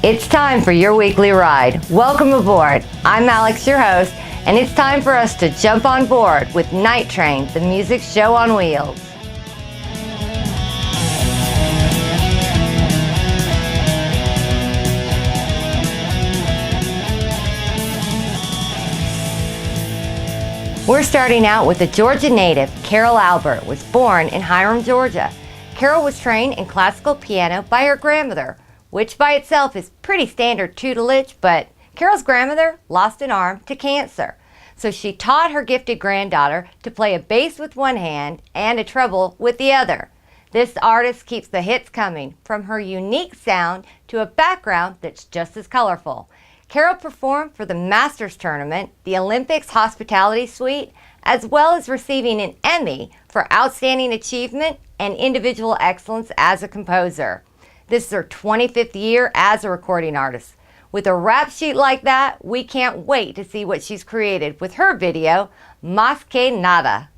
It's time for your weekly ride. Welcome aboard. I'm Alex, your host, and it's time for us to jump on board with Night Train, the music show on wheels. We're starting out with a Georgia native. Carol Albert was born in Hiram, Georgia. Carol was trained in classical piano by her grandmother, which by itself is pretty standard tutelage, but Carol's grandmother lost an arm to cancer. So she taught her gifted granddaughter to play a bass with one hand and a treble with the other. This artist keeps the hits coming, from her unique sound to a background that's just as colorful. Carol performed for the Masters Tournament, the Olympics Hospitality Suite, as well as receiving an Emmy for Outstanding Achievement and Individual Excellence as a composer. This is her 25th year as a recording artist. With a rap sheet like that, we can't wait to see what she's created with her video, Más que Nada.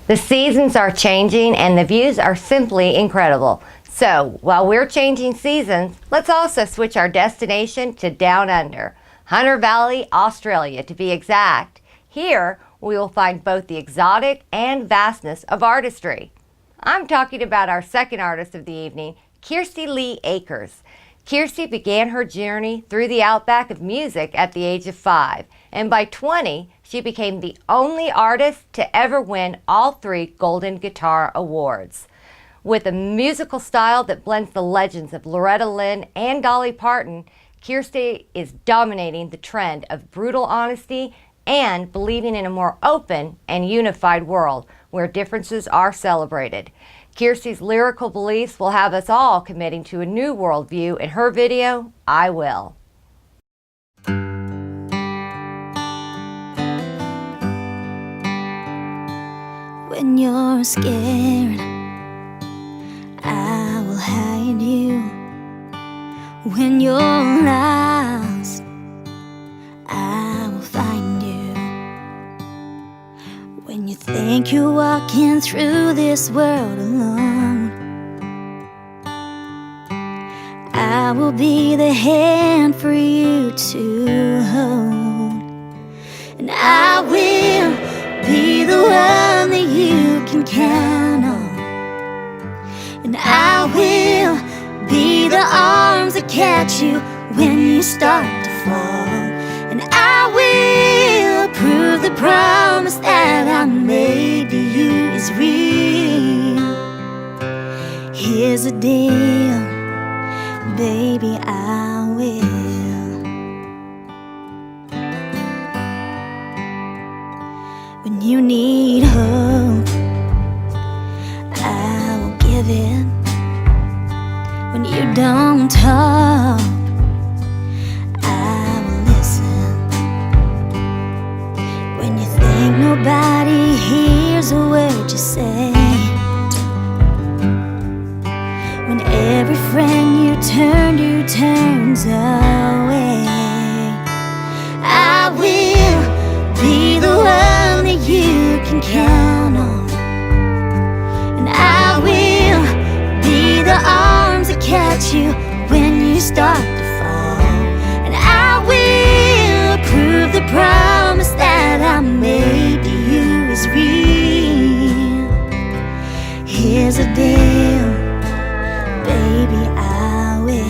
The seasons are changing and the views are simply incredible. So, while we're changing seasons, let's also switch our destination to Down Under, Hunter Valley, Australia to be exact. Here, we will find both the exotic and vastness of artistry. I'm talking about our second artist of the evening, Kirsty Lee Akers. Kirsty began her journey through the outback of music at the age of 5, and by 20, she became the only artist to ever win all 3 Golden Guitar Awards. With a musical style that blends the legends of Loretta Lynn and Dolly Parton, Kirsty is dominating the trend of brutal honesty and believing in a more open and unified world where differences are celebrated. Kirsty's lyrical beliefs will have us all committing to a new worldview in her video, I Will. When you're scared, I will hide you. When you're lost, I will find you. When you think you're walking through this world alone, I will be the hand for you to hold. And I will be the one that you can count on. And I will be the arms that catch you when you start to fall. And I will prove the promise that I made to you is real. Here's the deal, baby, I will. When you need hope, I will give it. When you don't talk, I will listen. When you think nobody hears a word you say, when every friend you turn to turns away, I will be the one that you can count on. And I will be the arms that catch you when you start to fall. And I will prove the promise that I made to you is real. Here's a deal, baby, I will.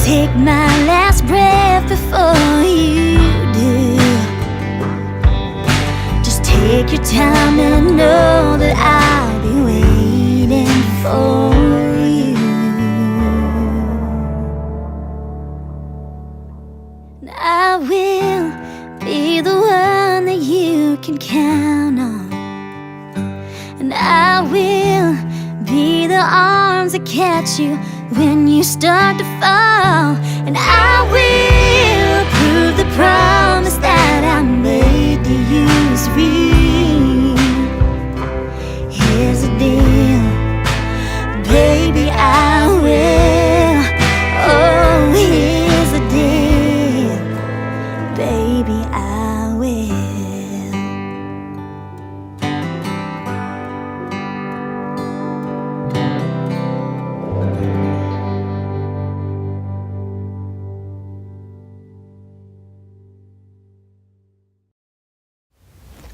Take my last breath before you do. Just take your time and know that I'll be waiting for you. And I will be the one that you can count on. And I will be the arms that catch you when you start to fall. And I will prove the promise that I made to you is real. Here's the deal, baby, I will. Oh, here's the deal, baby, I will.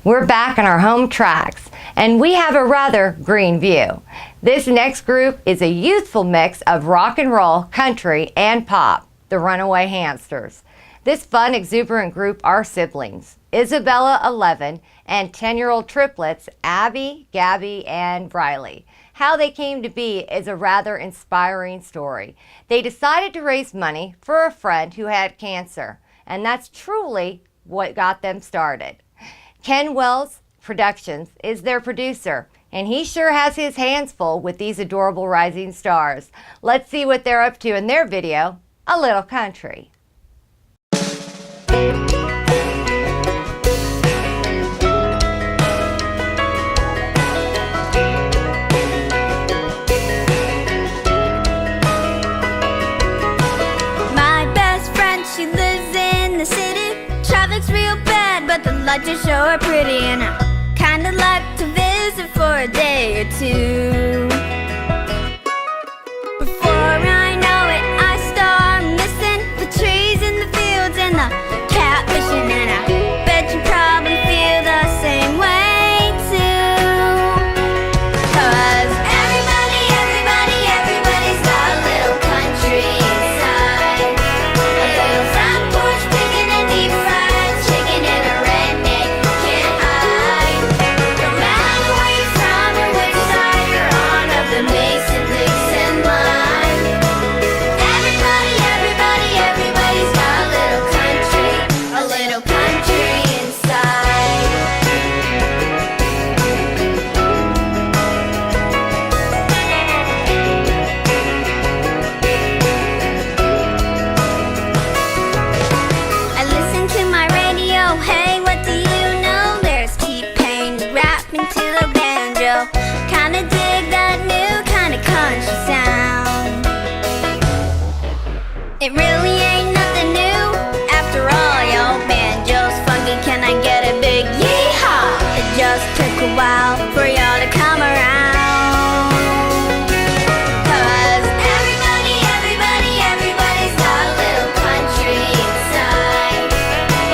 We're back on our home tracks, and we have a rather green view. This next group is a youthful mix of rock and roll, country, and pop, the Runaway Hamsters. This fun, exuberant group are siblings, Isabella, 11, and 10-year-old triplets, Abby, Gabby, and Briley. How they came to be is a rather inspiring story. They decided to raise money for a friend who had cancer, and that's truly what got them started. Ken Wells Productions is their producer, and he sure has his hands full with these adorable rising stars. Let's see what they're up to in their video, A Little Country. the city. Traffic's real bad, but the lights are sure pretty, and I kinda like to visit for a day or two. Before I know it, I start missing the trees and the fields and the catfishing, and I bet you probably feel the same way too. 'Cause everybody's got a little country inside. A little front porch picking and deep fried chicken and a redneck can't hide. No matter where you're from or which side you're on of the Mason-Dixon line. Everybody's got a little country inside. I listen to my radio, hey, what do you know? There's T-Pain rapping to the banjo. Kinda dig that new kinda country sound. It really ain't nothing new. After all, yo, banjo's funky, can I get a big yee-haw? It just took a while for y'all to come around. 'Cause everybody's got a little country inside.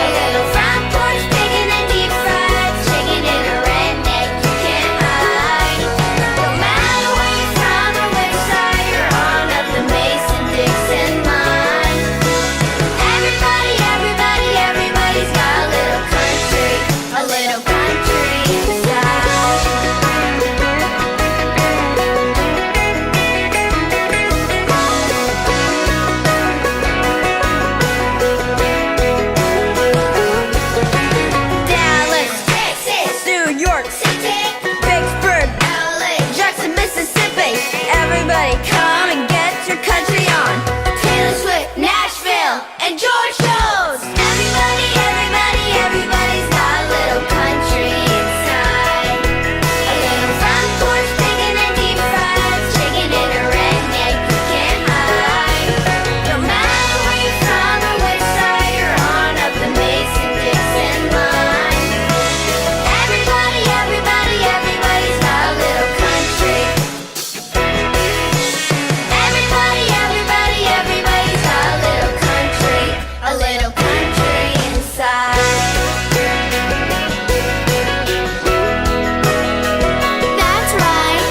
A little front porch picking and deep fried chicken and a redneck you can't hide. No matter where you're from or which side you're on of the Mason-Dixon line. Everybody's got a little country inside. Dallas, Texas, New York City, Vicksburg, LA, Jackson, Mississippi. Everybody come and get your country on. Taylor Swift, Nashville, and George shows. Everybody's got a little country inside. A little front porch picking and deep fried chicken and a redneck you can't hide. No matter where you're from or which side you're on of the Mason-Dixon line. Everybody's got a little country. Everybody's got a little country inside. That's right.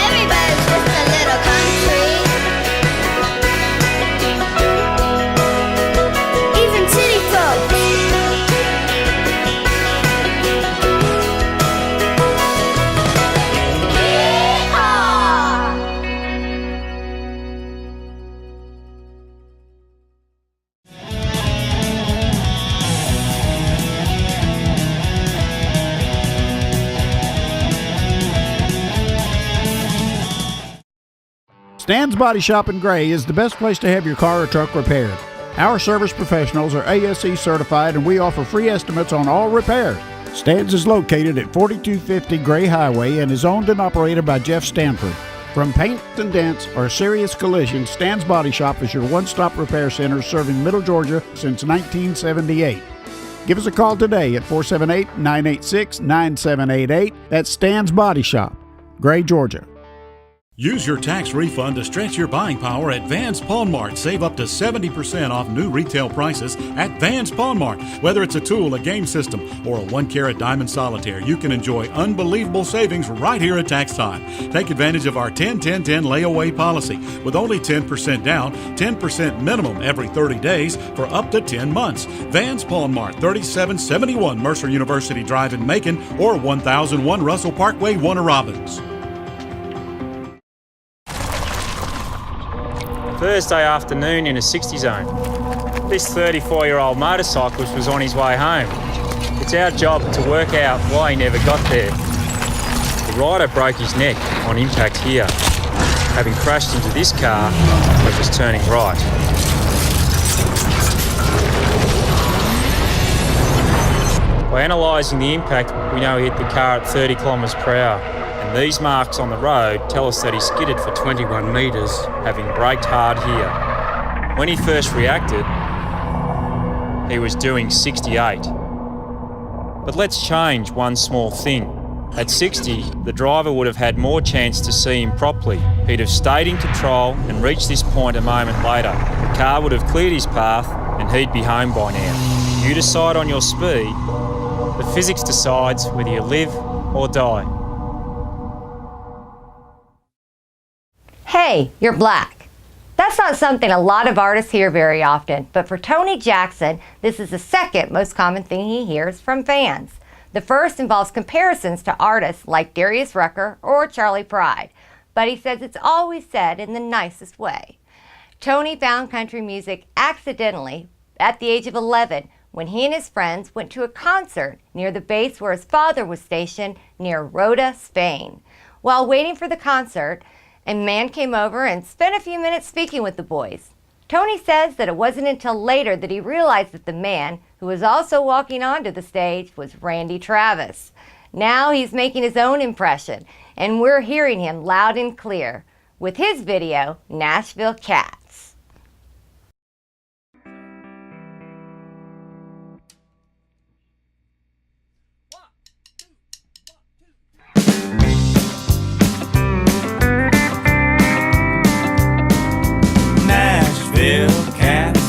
Everybody's just a little country. Even city folks. Yeehaw! Stan's Body Shop in Gray is the best place to have your car or truck repaired. Our service professionals are ASE certified and we offer free estimates on all repairs. Stan's is located at 4250 Gray Highway and is owned and operated by Jeff Stanford. From paint and dents or serious collisions, Stan's Body Shop is your one-stop repair center serving Middle Georgia since 1978. Give us a call today at 478-986-9788. That's Stan's Body Shop, Gray, Georgia. Use your tax refund to stretch your buying power at Vans Pawn Mart. Save up to 70% off new retail prices at Vans Pawn Mart. Whether it's a tool, a game system, or a 1-carat diamond solitaire, you can enjoy unbelievable savings right here at tax time. Take advantage of our 10-10-10 layaway policy with only 10% down, 10% minimum every 30 days for up to 10 months. Vans Pawn Mart, 3771 Mercer University Drive in Macon or 1001 Russell Parkway, Warner Robins. Thursday afternoon in a 60 zone. This 34-year-old motorcyclist was on his way home. It's our job to work out why he never got there. The rider broke his neck on impact here, having crashed into this car that was turning right. By analysing the impact, we know he hit the car at 30 km/h, and These marks on the road tell us that he skidded for 21 metres, having braked hard here. When he first reacted, he was doing 68. But let's change one small thing. At 60, the driver would have had more chance to see him properly. He'd have stayed in control and reached this point a moment later. The car would have cleared his path and he'd be home by now. You decide on your speed. The physics decides whether you live or die. Hey, you're black. That's not something a lot of artists hear very often, but for Tony Jackson, this is the second most common thing he hears from fans. The first involves comparisons to artists like Darius Rucker or Charlie Pride, but he says it's always said in the nicest way. Tony found country music accidentally at the age of 11 when he and his friends went to a concert near the base where his father was stationed near Rota, Spain. While waiting for the concert, a man came over and spent a few minutes speaking with the boys. Tony says that it wasn't until later that he realized that the man who was also walking onto the stage was Randy Travis. Now he's making his own impression, and we're hearing him loud and clear with his video, Nashville Cats. Nashville cats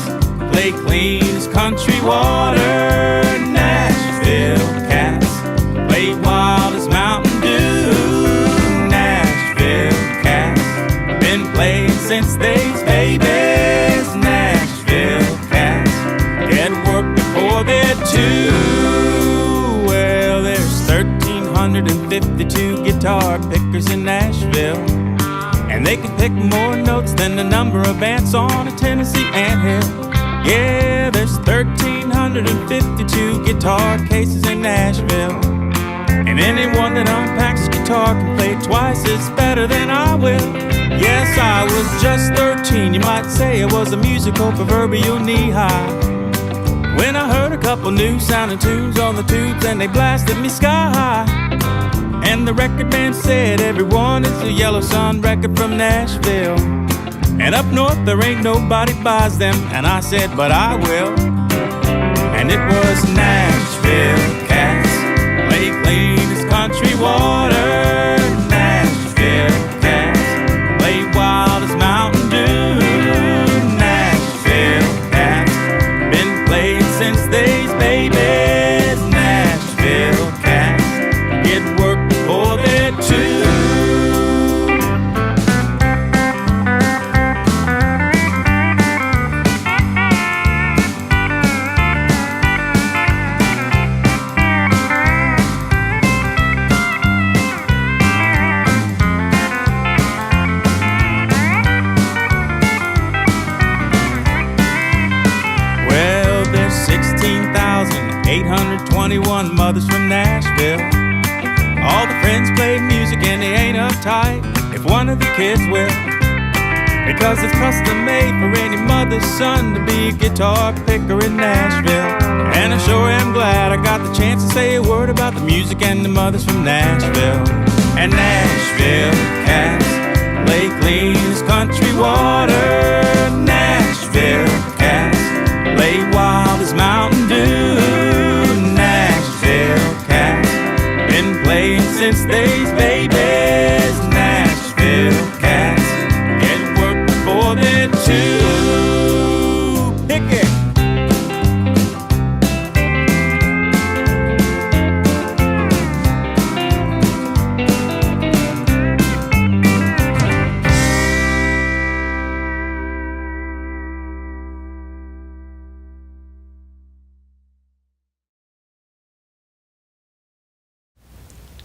play clean as country water. Nashville cats play wild as Mountain Dew. Nashville cats been playing since they's babies. Nashville cats get work before they're two. Well, there's 1,352 guitar pickers in Nashville, and they can pick more notes than the number of ants on a Tennessee anthill. Yeah, there's 1,352 guitar cases in Nashville, and anyone that unpacks a guitar can play it twice as better than I will. Yes, I was just 13, you might say I was a musical proverbial knee-high, when I heard a couple new sounding tunes on the tubes and they blasted me sky high. And the record man said everyone is a Yellow Sun record from Nashville, and up north there ain't nobody buys them. And I said, but I will. And it was Nashville cats play clean as country water. Nashville cats play wild as Mountain Dew. Nashville cats been playing since they's babies. Nashville cats get work before they're two. Well, there's 16,821 mothers from Nashville. All the friends play music and they ain't uptight if one of the kids will, because it's custom made for any mother's son to be a guitar picker in Nashville. And I sure am glad I got the chance to say a word about the music and the mothers from Nashville. And Nashville cats play clean as country water. Nashville cats play wild as Mountain Dew. Nashville cats been playing since they's babies. Nashville cats get work before they're two. Pick it.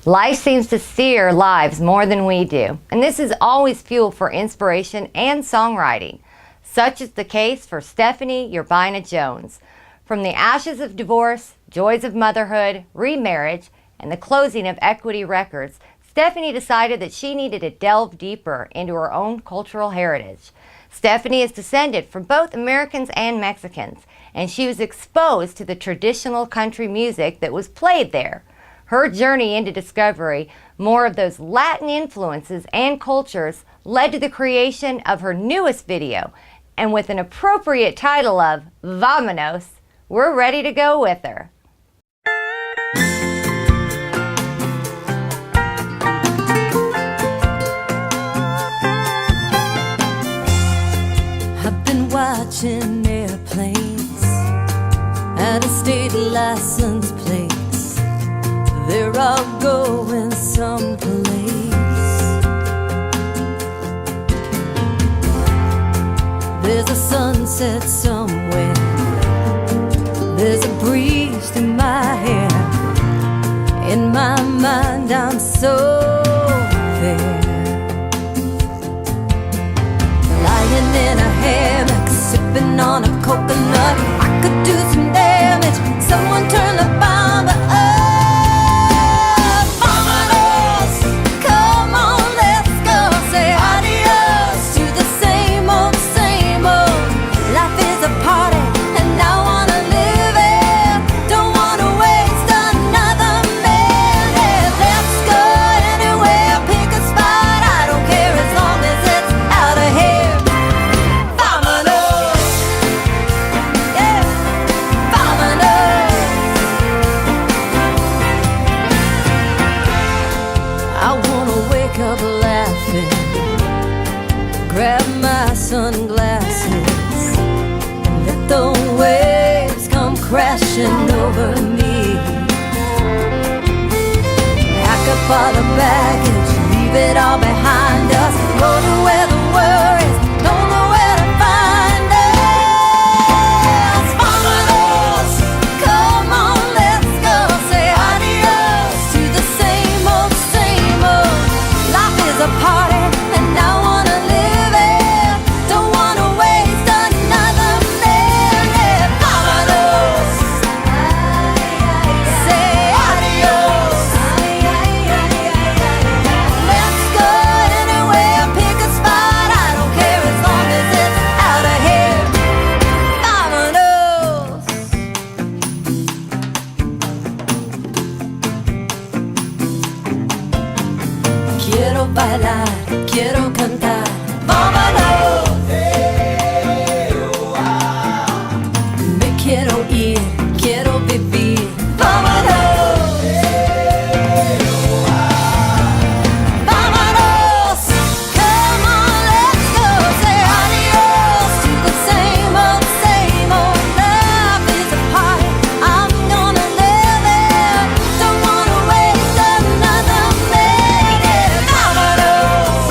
Life seems to see our lives more than we do, and this is always fuel for inspiration and songwriting. Such is the case for Stephanie Urbina Jones. From the ashes of divorce, joys of motherhood, remarriage, and the closing of Equity Records, Stephanie decided that she needed to delve deeper into her own cultural heritage. Stephanie is descended from both Americans and Mexicans, and she was exposed to the traditional country music that was played there. Her journey into discovery more of those Latin influences and cultures led to the creation of her newest video, and with an appropriate title of Vámonos, we're ready to go with her. I've been watching airplanes at a state license plates. They're all going someplace. There's a sunset somewhere. There's a breeze through my hair. In my mind I'm so there. Lying in a hammock, sipping on a coconut. I could do some damage. Someone turn the bomb up. Vámonos, come on, let's go. Say adios to the same old, same old. Life is a party, and I wanna live it. Don't wanna waste another minute. Let's go anywhere, pick a spot. I don't care as long as it's out of here. Vámonos, yeah, vámonos. I wanna wake up laughing, grab my sunglasses, and let the waves come crashing over me. Pack up all the baggage, leave it all behind us. Go to where the worries don't know where to find us. Vámonos, come on, let's go. Say adios to the same old, same old. Life is a party, and I wanna live it. Don't wanna waste another minute. Vámonos, say adios. Let's go anywhere, pick a spot. I don't care as long as it's out of here. Vámonos. Quiero bailar, quiero cantar. Vámonos. Me quiero ir, quiero vivir. Vámonos. Vámonos. Come on, let's go. Say adios to the same old, same old. Life is a party, I'm gonna live it. Don't wanna waste another minute. Vámonos.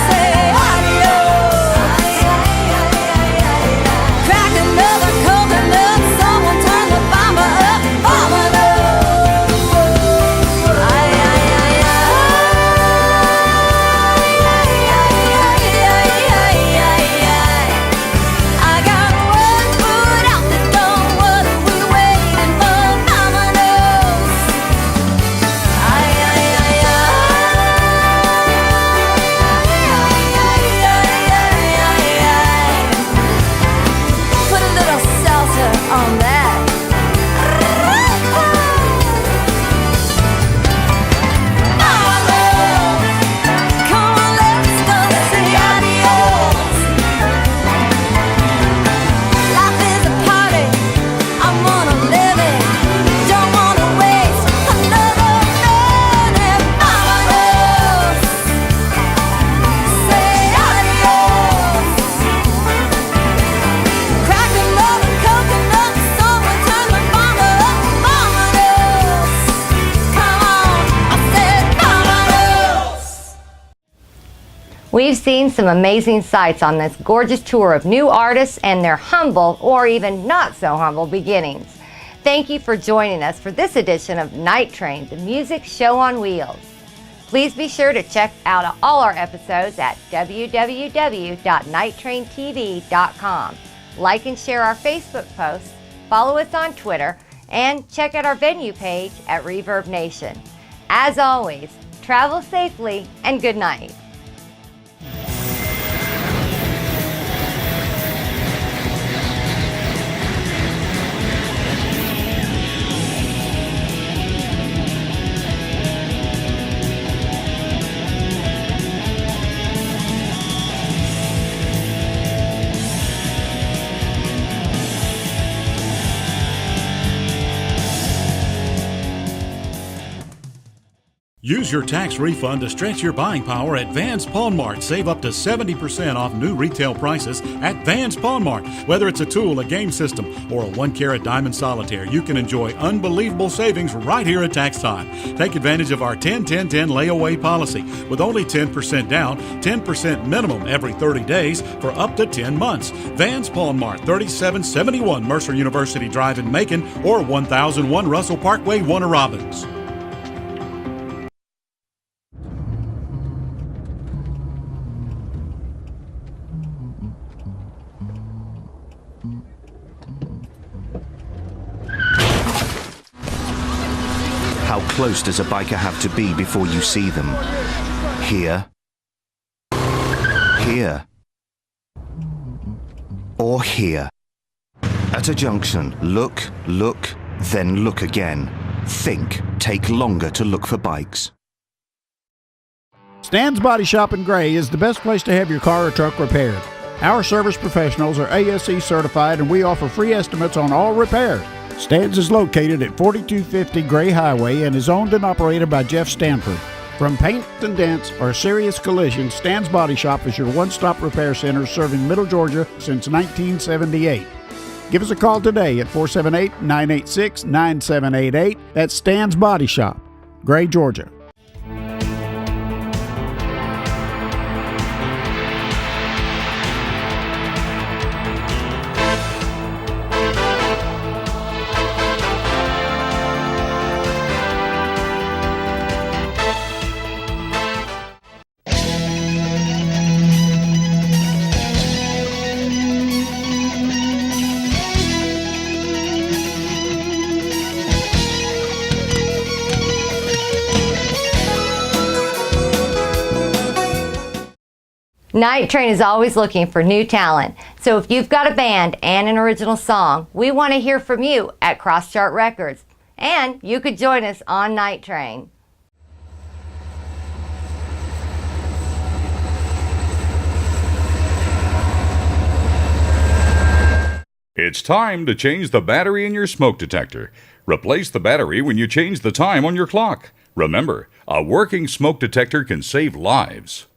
Say adios. Crack another coconut, someone turn the bomber up. Vámonos. Ay, ay, ay, ay. I got one foot out the door, what are we waiting for? Vámonos. Ay, ay, ay, ay. Put a little salsa on that. Vámonos. Come on, let's go. Say adios. Life is a party, I wanna live it. Don't wanna waste another minute. Vámonos. Say adios. Crack another coconut, someone turn the bomber up. Vámonos. Come on, I said vámonos. We've seen some amazing sights on this gorgeous tour of new artists and their humble or even not so humble beginnings. Thank you for joining us for this edition of Night Train, the music show on wheels. Please be sure to check out all our episodes at www.nighttraintv.com. Like and share our Facebook posts, follow us on Twitter, and check out our venue page at Reverb Nation. As always, travel safely and good night. Use your tax refund to stretch your buying power at Vans Pawn Mart. Save up to 70% off new retail prices at Vans Pawn Mart. Whether it's a tool, a game system, or a 1-carat diamond solitaire, you can enjoy unbelievable savings right here at tax time. Take advantage of our 10-10-10 layaway policy with only 10% down, 10% minimum every 30 days for up to 10 months. Vans Pawn Mart, 3771 Mercer University Drive in Macon or 1001 Russell Parkway, Warner Robins. How close does a biker have to be before you see them? Here. Here. Or here. At a junction, look, then look again. Think. Take longer to look for bikes. Stan's Body Shop in Gray is the best place to have your car or truck repaired. Our service professionals are ASE certified and we offer free estimates on all repairs. Stan's is located at 4250 Gray Highway and is owned and operated by Jeff Stanford. From paint and dents or serious collisions, Stan's Body Shop is your one-stop repair center serving Middle Georgia since 1978. Give us a call today at 478-986-9788. That's Stan's Body Shop, Gray, Georgia. Nighttrain is always looking for new talent. So if you've got a band and an original song, we want to hear from you at Cross Chart Records. And you could join us on Nighttrain. It's time to change the battery in your smoke detector. Replace the battery when you change the time on your clock. Remember, a working smoke detector can save lives.